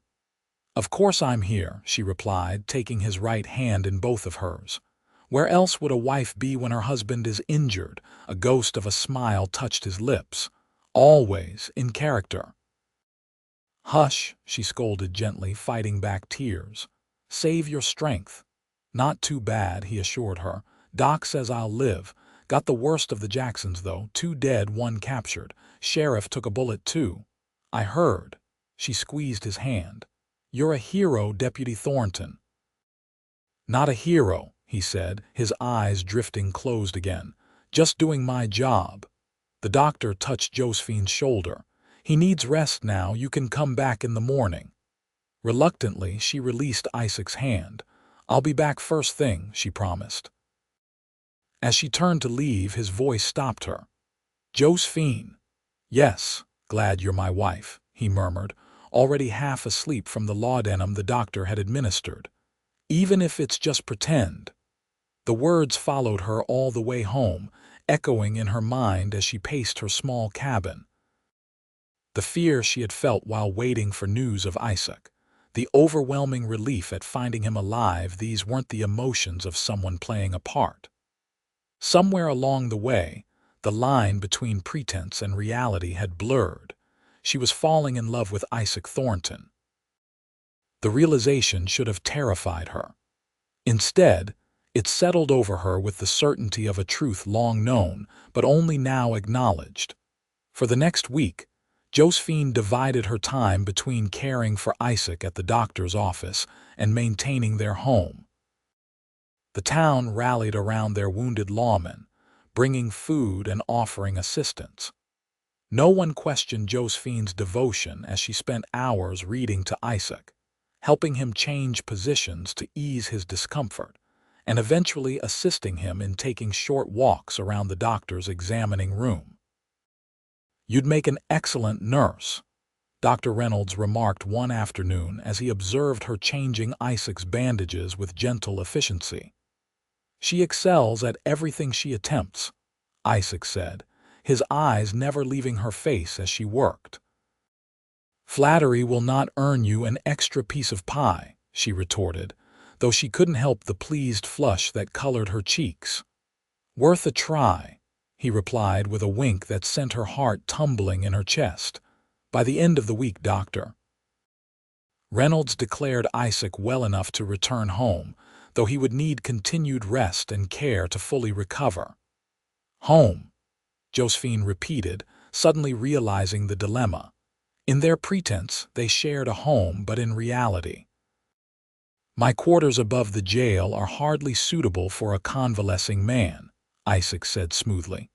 "Of course I'm here," she replied, taking his right hand in both of hers. "Where else would a wife be when her husband is injured?" A ghost of a smile touched his lips. "Always in character." "Hush," she scolded gently, fighting back tears. "Save your strength." "Not too bad," he assured her. "Doc says I'll live. Got the worst of the Jacksons, though. 2 dead, 1 captured. Sheriff took a bullet, too." "I heard." She squeezed his hand. "You're a hero, Deputy Thornton." "Not a hero," he said, his eyes drifting closed again. "Just doing my job." The doctor touched Josephine's shoulder. "He needs rest now. You can come back in the morning." Reluctantly, she released Isaac's hand. "I'll be back first thing," she promised. As she turned to leave, his voice stopped her. "Josephine." "Yes, glad you're my wife," he murmured, already half asleep from the laudanum the doctor had administered. "Even if it's just pretend." The words followed her all the way home, echoing in her mind as she paced her small cabin. The fear she had felt while waiting for news of Isaac, the overwhelming relief at finding him alive, these weren't the emotions of someone playing a part. Somewhere along the way, the line between pretense and reality had blurred. She was falling in love with Isaac Thornton. The realization should have terrified her. Instead, it settled over her with the certainty of a truth long known, but only now acknowledged. For the next week, Josephine divided her time between caring for Isaac at the doctor's office and maintaining their home. The town rallied around their wounded lawman, bringing food and offering assistance. No one questioned Josephine's devotion as she spent hours reading to Isaac, helping him change positions to ease his discomfort, and eventually assisting him in taking short walks around the doctor's examining room. "You'd make an excellent nurse," Dr. Reynolds remarked one afternoon as he observed her changing Isaac's bandages with gentle efficiency. "She excels at everything she attempts," Isaac said, his eyes never leaving her face as she worked. "Flattery will not earn you an extra piece of pie," she retorted, though she couldn't help the pleased flush that colored her cheeks. "Worth a try," he replied with a wink that sent her heart tumbling in her chest. "By the end of the week, Doctor." Reynolds declared Isaac well enough to return home, though he would need continued rest and care to fully recover. "Home," Josephine repeated, suddenly realizing the dilemma. In their pretense, they shared a home, but in reality. "My quarters above the jail are hardly suitable for a convalescing man," Isaac said smoothly.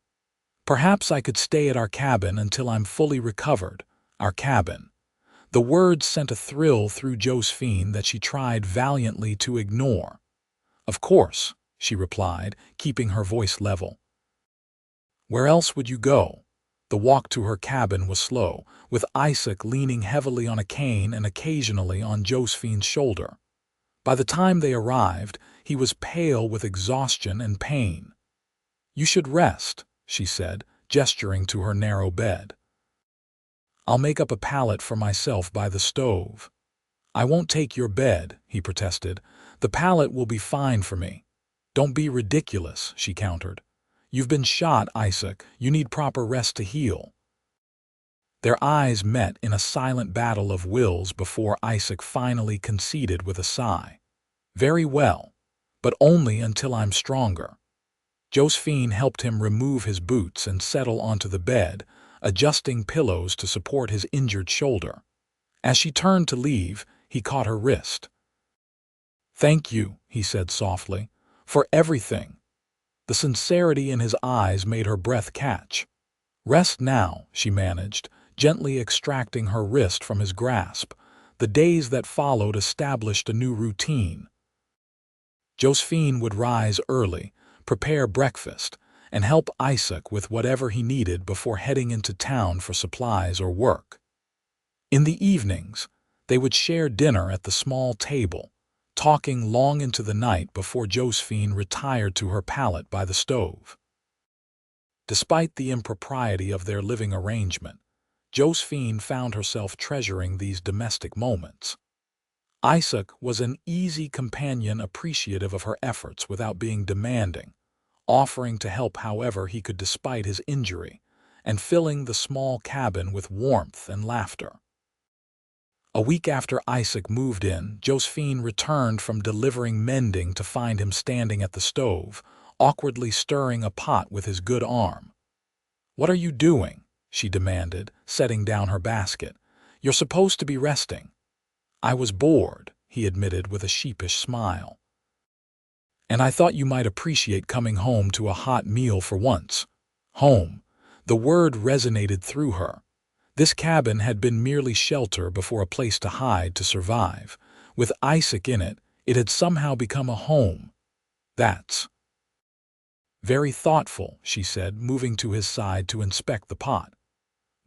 "Perhaps I could stay at our cabin until I'm fully recovered." Our cabin. The words sent a thrill through Josephine that she tried valiantly to ignore. "Of course," she replied, keeping her voice level. "Where else would you go?" The walk to her cabin was slow, with Isaac leaning heavily on a cane and occasionally on Josephine's shoulder. By the time they arrived, he was pale with exhaustion and pain. "You should rest," she said, gesturing to her narrow bed. "I'll make up a pallet for myself by the stove." "I won't take your bed," he protested. "The pallet will be fine for me." "Don't be ridiculous," she countered. "You've been shot, Isaac. You need proper rest to heal." Their eyes met in a silent battle of wills before Isaac finally conceded with a sigh. "Very well, but only until I'm stronger." Josephine helped him remove his boots and settle onto the bed, adjusting pillows to support his injured shoulder. As she turned to leave, he caught her wrist. "Thank you," he said softly, "for everything." The sincerity in his eyes made her breath catch. "Rest now," she managed, gently extracting her wrist from his grasp. The days that followed established a new routine. Josephine would rise early, prepare breakfast, and help Isaac with whatever he needed before heading into town for supplies or work. In the evenings, they would share dinner at the small table, talking long into the night before Josephine retired to her pallet by the stove. Despite the impropriety of their living arrangement, Josephine found herself treasuring these domestic moments. Isaac was an easy companion, appreciative of her efforts without being demanding, offering to help however he could despite his injury, and filling the small cabin with warmth and laughter. A week after Isaac moved in, Josephine returned from delivering mending to find him standing at the stove, awkwardly stirring a pot with his good arm. "What are you doing?" she demanded, setting down her basket. "You're supposed to be resting." "I was bored," he admitted with a sheepish smile. "And I thought you might appreciate coming home to a hot meal for once." Home. The word resonated through her. This cabin had been merely shelter before a place to hide to survive. With Isaac in it, it had somehow become a home. "That's very thoughtful," she said, moving to his side to inspect the pot.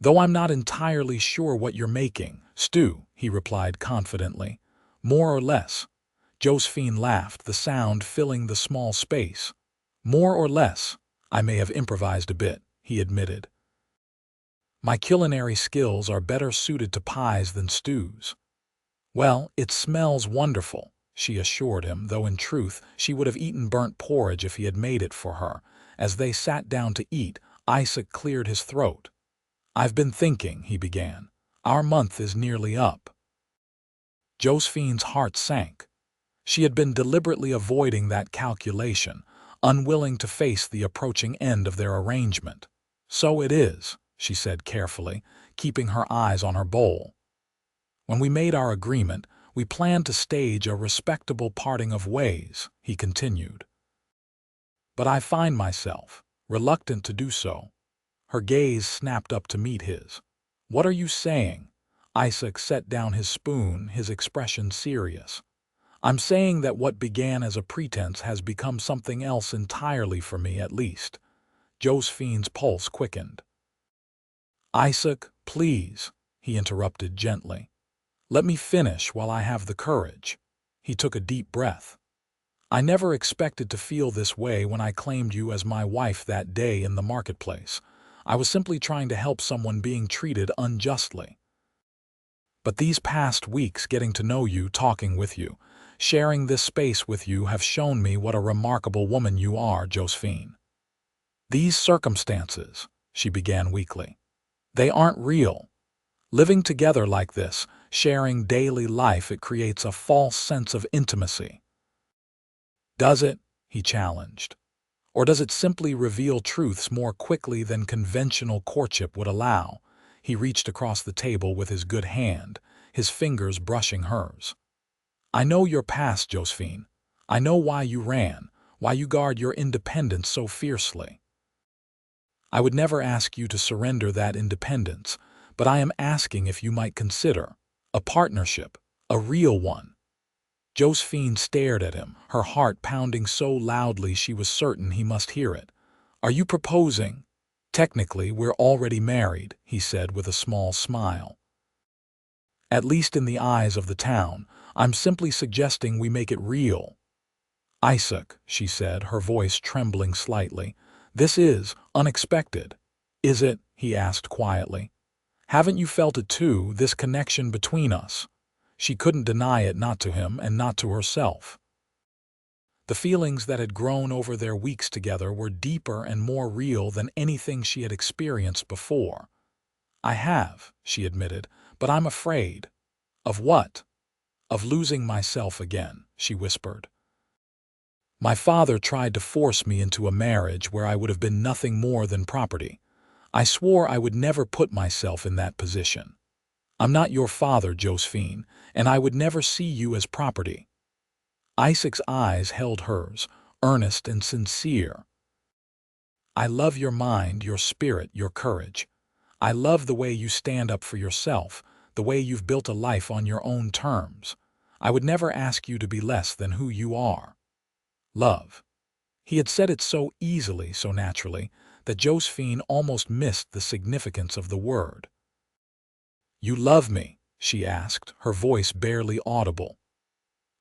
"Though I'm not entirely sure what you're making." "Stew," he replied confidently. "More or less." Josephine laughed, the sound filling the small space. "More or less. I may have improvised a bit," he admitted. "My culinary skills are better suited to pies than stews." "Well, it smells wonderful," she assured him, though in truth she would have eaten burnt porridge if he had made it for her. As they sat down to eat, Isaac cleared his throat. "I've been thinking," he began. "Our month is nearly up." Josephine's heart sank. She had been deliberately avoiding that calculation, unwilling to face the approaching end of their arrangement. "So it is," she said carefully, keeping her eyes on her bowl. "When we made our agreement, we planned to stage a respectable parting of ways," he continued. "But I find myself reluctant to do so." Her gaze snapped up to meet his. "What are you saying?" Isaac set down his spoon, his expression serious. "I'm saying that what began as a pretense has become something else entirely for me, at least." Josephine's pulse quickened. "Isaac, please," he interrupted gently. "Let me finish while I have the courage." He took a deep breath. "I never expected to feel this way when I claimed you as my wife that day in the marketplace. I was simply trying to help someone being treated unjustly. But these past weeks getting to know you, talking with you, sharing this space with you have shown me what a remarkable woman you are, Josephine. These circumstances," she began weakly, "they aren't real. Living together like this, sharing daily life, it creates a false sense of intimacy." "Does it?" he challenged. "Or does it simply reveal truths more quickly than conventional courtship would allow?" He reached across the table with his good hand, his fingers brushing hers. "I know your past, Josephine. I know why you ran, why you guard your independence so fiercely. I would never ask you to surrender that independence, but I am asking if you might consider a partnership, a real one." Josephine stared at him, her heart pounding so loudly she was certain he must hear it. "Are you proposing?" "Technically, we're already married," he said with a small smile. "At least in the eyes of the town. I'm simply suggesting we make it real." "Isaac," she said, her voice trembling slightly, "this is unexpected." "Is it?" he asked quietly. "Haven't you felt it too, this connection between us?" She couldn't deny it, not to him and not to herself. The feelings that had grown over their weeks together were deeper and more real than anything she had experienced before. "I have," she admitted, "but I'm afraid." "Of what?" "Of losing myself again," she whispered. "My father tried to force me into a marriage where I would have been nothing more than property. I swore I would never put myself in that position. I'm not your father, Josephine, and I would never see you as property." Isaac's eyes held hers, earnest and sincere. "I love your mind, your spirit, your courage. I love the way you stand up for yourself, the way you've built a life on your own terms. I would never ask you to be less than who you are." Love. He had said it so easily, so naturally, that Josephine almost missed the significance of the word. "You love me?" she asked, her voice barely audible.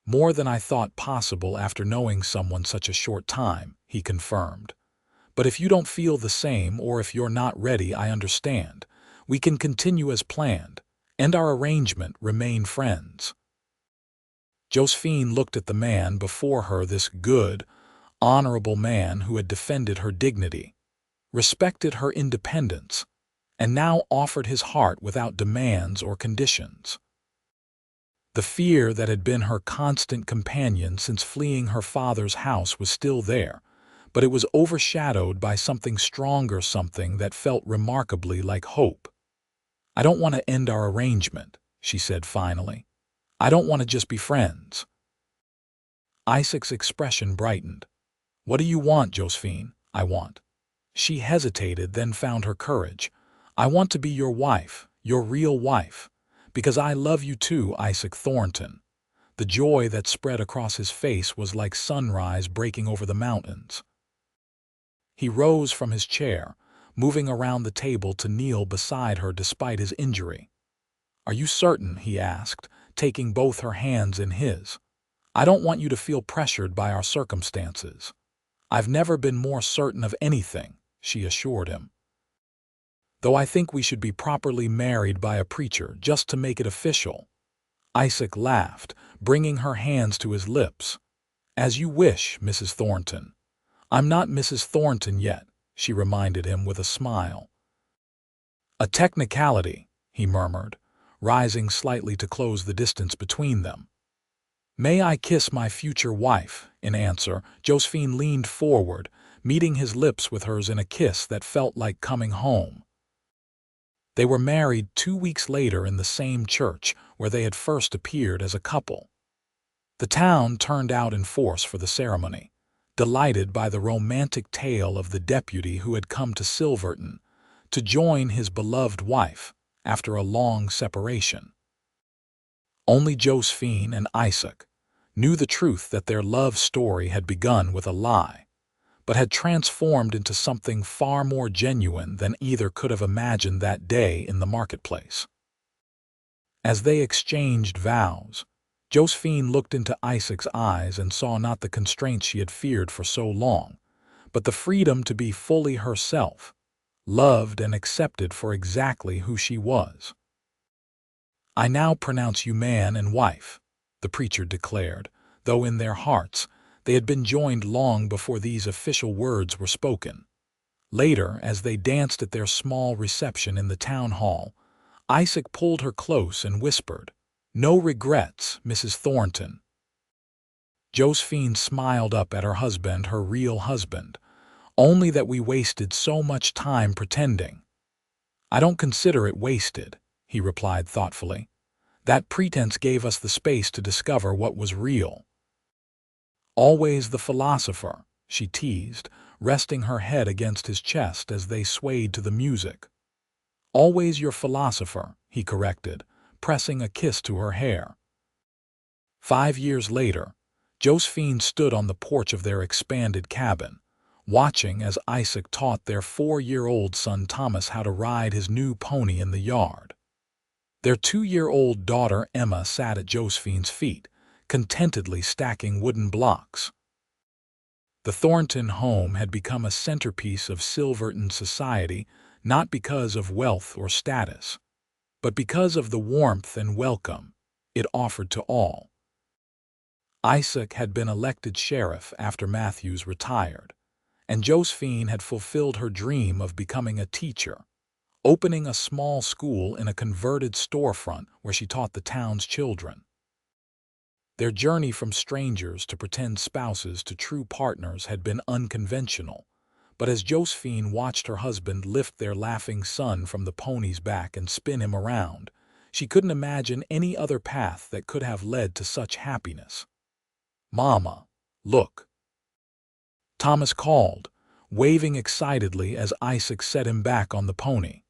"More than I thought possible after knowing someone such a short time," he confirmed. "But if you don't feel the same, or if you're not ready, I understand. We can continue as planned, and our arrangement, remain friends." Josephine looked at the man before her, this good, honorable man who had defended her dignity, respected her independence, and now offered his heart without demands or conditions. The fear that had been her constant companion since fleeing her father's house was still there, but it was overshadowed by something stronger, something that felt remarkably like hope. "I don't want to end our arrangement," she said finally. "I don't want to just be friends." Isaac's expression brightened. "What do you want, Josephine?" "I want." She hesitated, then found her courage. "I want to be your wife, your real wife, because I love you too, Isaac Thornton." The joy that spread across his face was like sunrise breaking over the mountains. He rose from his chair, moving around the table to kneel beside her despite his injury. "Are you certain?" he asked, taking both her hands in his. "I don't want you to feel pressured by our circumstances." "I've never been more certain of anything," she assured him. "Though I think we should be properly married by a preacher just to make it official." Isaac laughed, bringing her hands to his lips. "As you wish, Mrs. Thornton." "I'm not Mrs. Thornton yet," she reminded him with a smile. "A technicality," he murmured, rising slightly to close the distance between them. "May I kiss my future wife?" In answer, Josephine leaned forward, meeting his lips with hers in a kiss that felt like coming home. They were married 2 weeks later in the same church where they had first appeared as a couple. The town turned out in force for the ceremony, delighted by the romantic tale of the deputy who had come to Silverton to join his beloved wife after a long separation. Only Josephine and Isaac knew the truth that their love story had begun with a lie, but had transformed into something far more genuine than either could have imagined that day in the marketplace. As they exchanged vows, Josephine looked into Isaac's eyes and saw not the constraints she had feared for so long, but the freedom to be fully herself, loved and accepted for exactly who she was. "I now pronounce you man and wife," the preacher declared, though in their hearts they had been joined long before these official words were spoken. Later, as they danced at their small reception in the town hall, Isaac pulled her close and whispered, "No regrets, Mrs. Thornton." Josephine smiled up at her husband, her real husband, "Only that we wasted so much time pretending." "I don't consider it wasted," he replied thoughtfully. "That pretense gave us the space to discover what was real." "Always the philosopher," she teased, resting her head against his chest as they swayed to the music. "Always your philosopher," he corrected, pressing a kiss to her hair. 5 years later, Josephine stood on the porch of their expanded cabin, watching as Isaac taught their 4-year-old son Thomas how to ride his new pony in the yard. Their 2-year-old daughter Emma sat at Josephine's feet, contentedly stacking wooden blocks. The Thornton home had become a centerpiece of Silverton society, not because of wealth or status, but because of the warmth and welcome it offered to all. Isaac had been elected sheriff after Matthews retired, and Josephine had fulfilled her dream of becoming a teacher, opening a small school in a converted storefront where she taught the town's children. Their journey from strangers to pretend spouses to true partners had been unconventional, but as Josephine watched her husband lift their laughing son from the pony's back and spin him around, she couldn't imagine any other path that could have led to such happiness. "Mama, look," Thomas called, waving excitedly as Isaac set him back on the pony.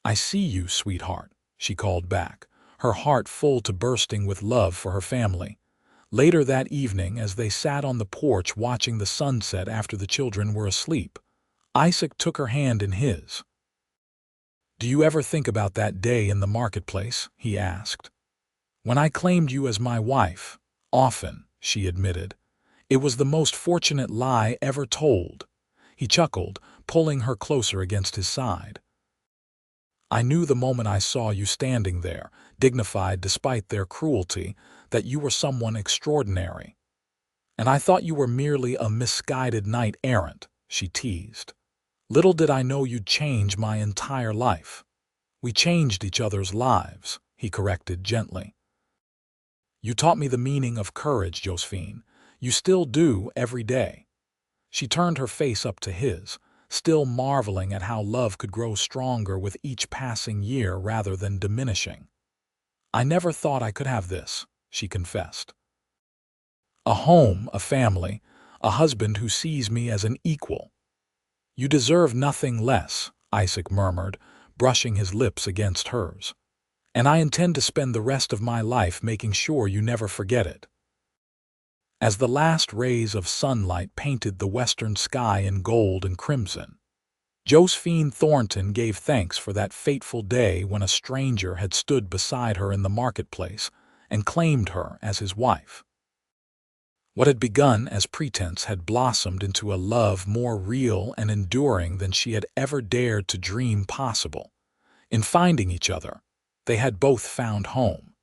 "I see you, sweetheart," she called back, her heart full to bursting with love for her family. Later that evening, as they sat on the porch watching the sunset after the children were asleep, Isaac took her hand in his. "Do you ever think about that day in the marketplace?" he asked. "When I claimed you as my wife?" "Often," she admitted. "It was the most fortunate lie ever told." He chuckled, pulling her closer against his side. "I knew the moment I saw you standing there, dignified despite their cruelty, that you were someone extraordinary. And I thought you were merely a misguided knight-errant," she teased. "Little did I know you'd change my entire life." "We changed each other's lives," he corrected gently. "You taught me the meaning of courage, Josephine. You still do every day." She turned her face up to his, still marveling at how love could grow stronger with each passing year rather than diminishing. "I never thought I could have this," she confessed. "A home, a family, a husband who sees me as an equal." "You deserve nothing less," Isaac murmured, brushing his lips against hers. "And I intend to spend the rest of my life making sure you never forget it." As the last rays of sunlight painted the western sky in gold and crimson, Josephine Thornton gave thanks for that fateful day when a stranger had stood beside her in the marketplace and claimed her as his wife. What had begun as pretense had blossomed into a love more real and enduring than she had ever dared to dream possible. In finding each other, they had both found home,